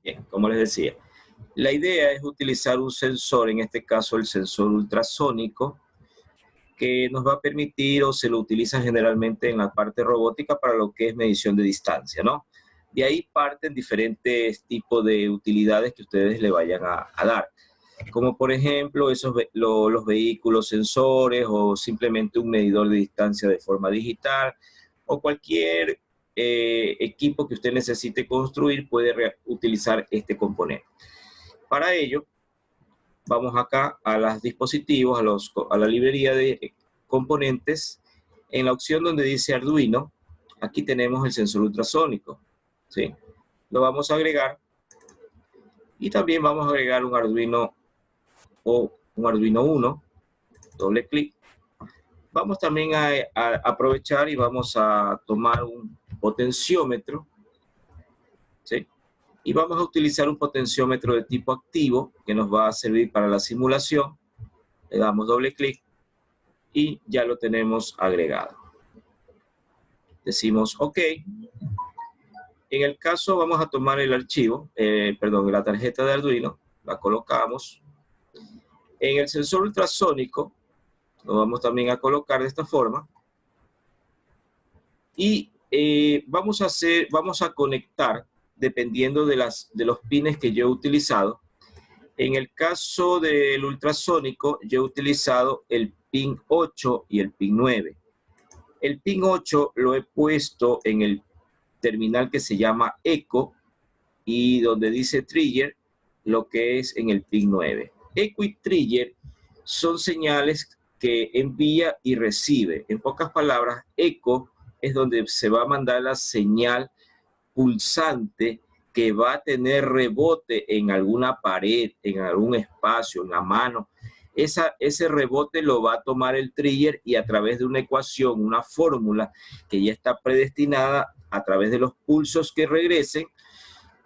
Bien, como les decía, la idea es utilizar un sensor, en este caso el sensor ultrasónico, que nos va a permitir o se lo utiliza generalmente en la parte robótica para lo que es medición de distancia, ¿no? De ahí parten diferentes tipos de utilidades que ustedes le vayan a dar, como por ejemplo los vehículos sensores o simplemente un medidor de distancia de forma digital o cualquier equipo que usted necesite construir puede utilizar este componente. Para ello, vamos acá a los dispositivos, a la librería de componentes. En la opción donde dice Arduino, aquí tenemos el sensor ultrasónico, ¿sí? Lo vamos a agregar y también vamos a agregar un Arduino o un Arduino Uno, doble clic. Vamos también a aprovechar y vamos a tomar un potenciómetro, ¿sí? Y vamos a utilizar un potenciómetro de tipo activo que nos va a servir para la simulación. Le damos doble clic y ya lo tenemos agregado. Decimos OK. En el caso vamos a tomar el archivo, la tarjeta de Arduino, la colocamos. En el sensor ultrasónico lo vamos también a colocar de esta forma. Y vamos a conectar, dependiendo de los pines que yo he utilizado. En el caso del ultrasónico, yo he utilizado el pin 8 y el pin 9. El pin 8 lo he puesto en el terminal que se llama Eco y donde dice Trigger, lo que es en el pin 9. Eco y Trigger son señales que envía y recibe. En pocas palabras, Eco es donde se va a mandar la señal pulsante que va a tener rebote en alguna pared, en algún espacio, en la mano. Ese rebote lo va a tomar el trigger y a través de una ecuación, una fórmula que ya está predestinada, a través de los pulsos que regresen,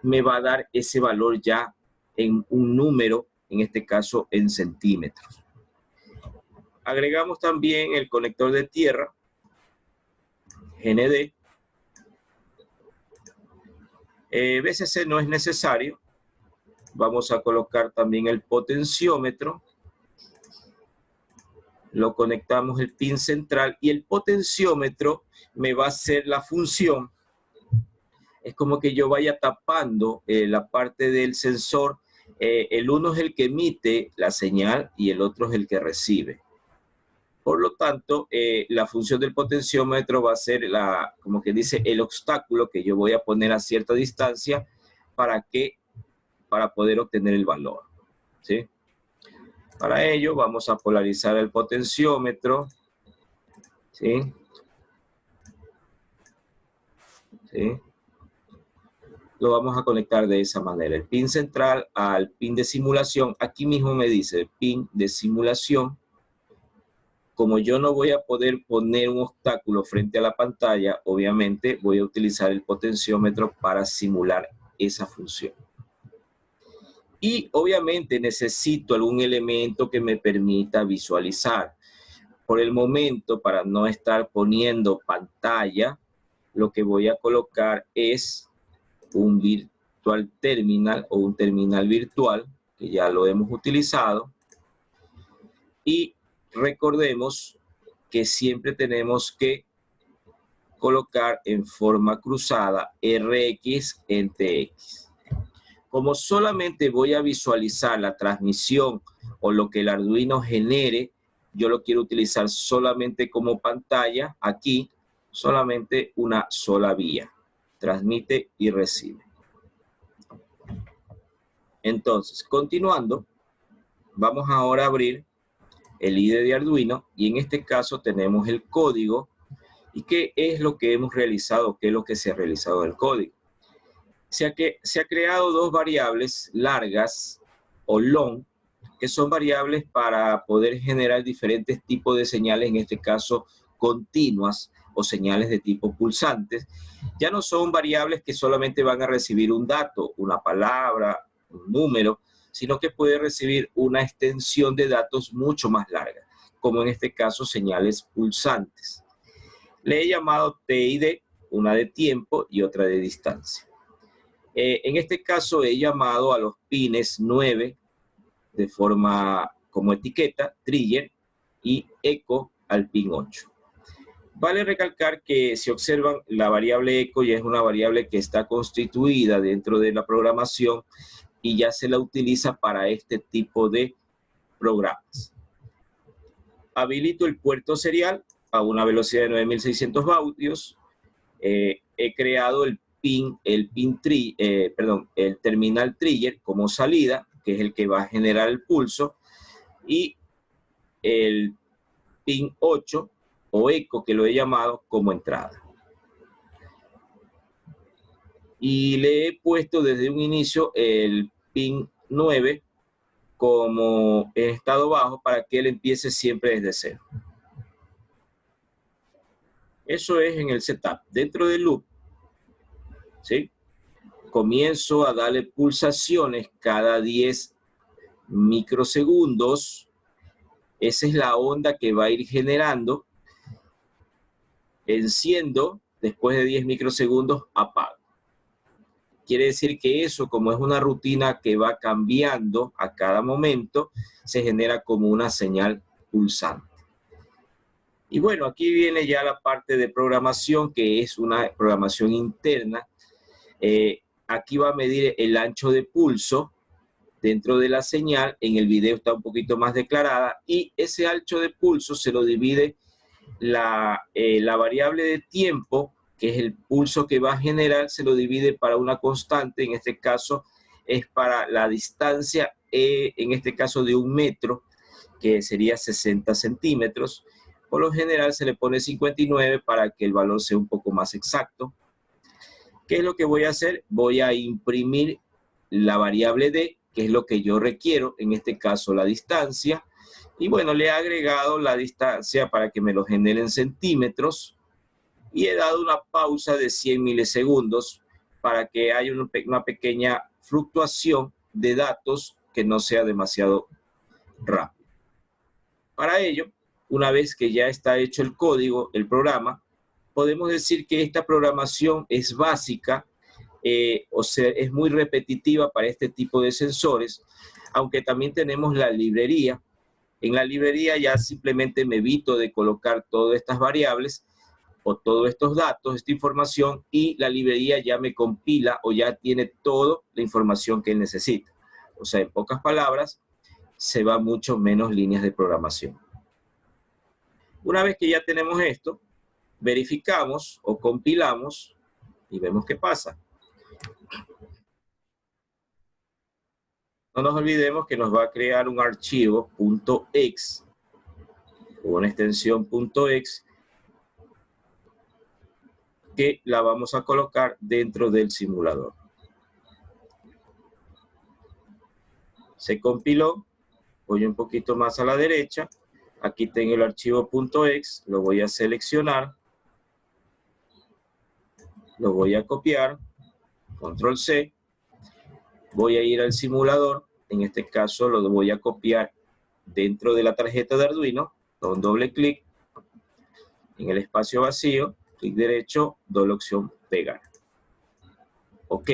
me va a dar ese valor ya en un número, en este caso en centímetros. Agregamos también el conector de tierra, GND. VCC no es necesario. Vamos a colocar también el potenciómetro. Lo conectamos el pin central y el potenciómetro me va a hacer la función. Es como que yo vaya tapando la parte del sensor. El uno es el que emite la señal y el otro es el que recibe. Por lo tanto, la función del potenciómetro va a ser, como que dice, el obstáculo que yo voy a poner a cierta distancia para poder obtener el valor, ¿sí? Para ello, vamos a polarizar el potenciómetro, ¿sí? ¿Sí? Lo vamos a conectar de esa manera. El pin central al pin de simulación. Aquí mismo me dice pin de simulación. Como yo no voy a poder poner un obstáculo frente a la pantalla, obviamente voy a utilizar el potenciómetro para simular esa función. Y obviamente necesito algún elemento que me permita visualizar. Por el momento, para no estar poniendo pantalla, lo que voy a colocar es un virtual terminal o un terminal virtual, que ya lo hemos utilizado. Y recordemos que siempre tenemos que colocar en forma cruzada RX en TX. Como solamente voy a visualizar la transmisión o lo que el Arduino genere, yo lo quiero utilizar solamente como pantalla. Aquí solamente una sola vía, transmite y recibe. Entonces, continuando, vamos ahora a abrir el IDE de Arduino y en este caso tenemos el código. ¿Y qué es lo que hemos realizado? ¿Qué es lo que se ha realizado en el código? Se ha creado dos variables largas o long, que son variables para poder generar diferentes tipos de señales, en este caso continuas o señales de tipo pulsantes. Ya no son variables que solamente van a recibir un dato, una palabra, un número, sino que puede recibir una extensión de datos mucho más larga, como en este caso señales pulsantes. Le he llamado TID, una de tiempo y otra de distancia. En este caso he llamado a los pines 9 de forma como etiqueta, trigger, y eco al pin 8. Vale recalcar que si observan, la variable eco ya es una variable que está constituida dentro de la programación y ya se la utiliza para este tipo de programas. Habilito el puerto serial a una velocidad de 9600 vatios. He creado el terminal trigger como salida, que es el que va a generar el pulso, y el pin 8 o eco, que lo he llamado, como entrada. Y le he puesto desde un inicio el pin 9 como en estado bajo para que él empiece siempre desde cero. Eso es en el setup. Dentro del loop, ¿sí?, comienzo a darle pulsaciones cada 10 microsegundos. Esa es la onda que va a ir generando. Enciendo, después de 10 microsegundos apago. Quiere decir que eso, como es una rutina que va cambiando a cada momento, se genera como una señal pulsante. Y bueno, aquí viene ya la parte de programación, que es una programación interna. Aquí va a medir el ancho de pulso dentro de la señal. En el video está un poquito más declarada, y ese ancho de pulso se lo divide la variable de tiempo, que es el pulso que va a generar, se lo divide para una constante. En este caso es para la distancia, en este caso de 1 metro, que sería 60 centímetros. Por lo general se le pone 59 para que el valor sea un poco más exacto. ¿Qué es lo que voy a hacer? Voy a imprimir la variable D, que es lo que yo requiero, en este caso la distancia. Y bueno, le he agregado la distancia para que me lo genere en centímetros, y he dado una pausa de 100 milisegundos para que haya una pequeña fluctuación de datos que no sea demasiado rápido. Para ello, una vez que ya está hecho el código, el programa, podemos decir que esta programación es básica, o sea, es muy repetitiva para este tipo de sensores, aunque también tenemos la librería. En la librería ya simplemente me evito de colocar todas estas variables o todos estos datos, esta información, y la librería ya me compila o ya tiene toda la información que él necesita. O sea, en pocas palabras, se va mucho menos líneas de programación. Una vez que ya tenemos esto, verificamos o compilamos y vemos qué pasa. No nos olvidemos que nos va a crear un archivo .exe o una extensión .exe, que la vamos a colocar dentro del simulador. Se compiló, voy un poquito más a la derecha, aquí tengo el archivo .exe, lo voy a seleccionar, lo voy a copiar, control C, voy a ir al simulador, en este caso lo voy a copiar dentro de la tarjeta de Arduino, con doble clic, en el espacio vacío, clic derecho, doble opción pegar. Ok.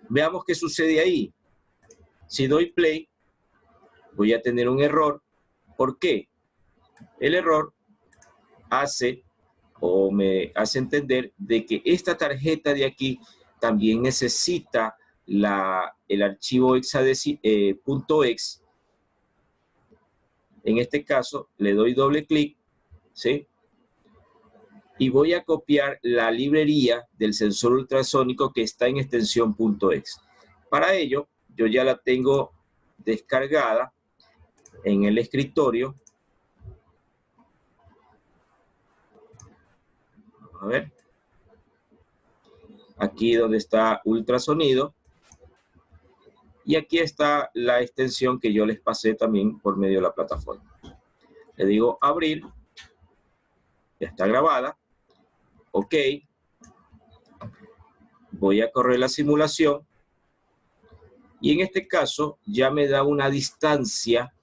Veamos qué sucede ahí. Si doy play, voy a tener un error. ¿Por qué? El error me hace entender de que esta tarjeta de aquí también necesita el archivo .exe. En este caso, le doy doble clic, ¿sí?, y voy a copiar la librería del sensor ultrasónico que está en extensión .exe. Para ello, yo ya la tengo descargada en el escritorio. A ver. Aquí donde está ultrasonido. Y aquí está la extensión que yo les pasé también por medio de la plataforma. Le digo abrir. Ya está grabada. Ok. Voy a correr la simulación. Y en este caso ya me da una distancia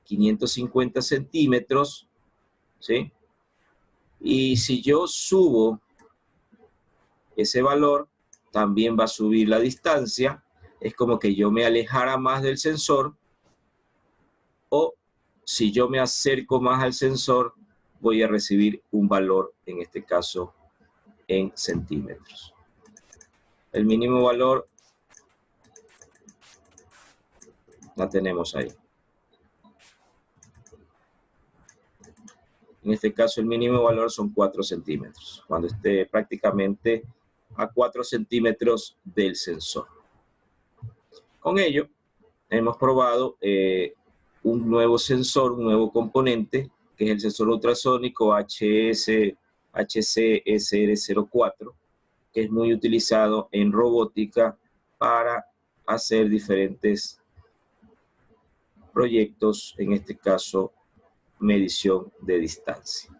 550 centímetros, ¿sí? Y si yo subo ese valor, también va a subir la distancia. Es como que yo me alejara más del sensor, o si yo me acerco más al sensor, voy a recibir un valor, en este caso, en centímetros. El mínimo valor la tenemos ahí. En este caso, el mínimo valor son 4 centímetros, cuando esté prácticamente a 4 centímetros del sensor. Con ello, hemos probado un nuevo sensor, un nuevo componente, que es el sensor ultrasónico HCSR04, que es muy utilizado en robótica para hacer diferentes proyectos, en este caso, medición de distancia.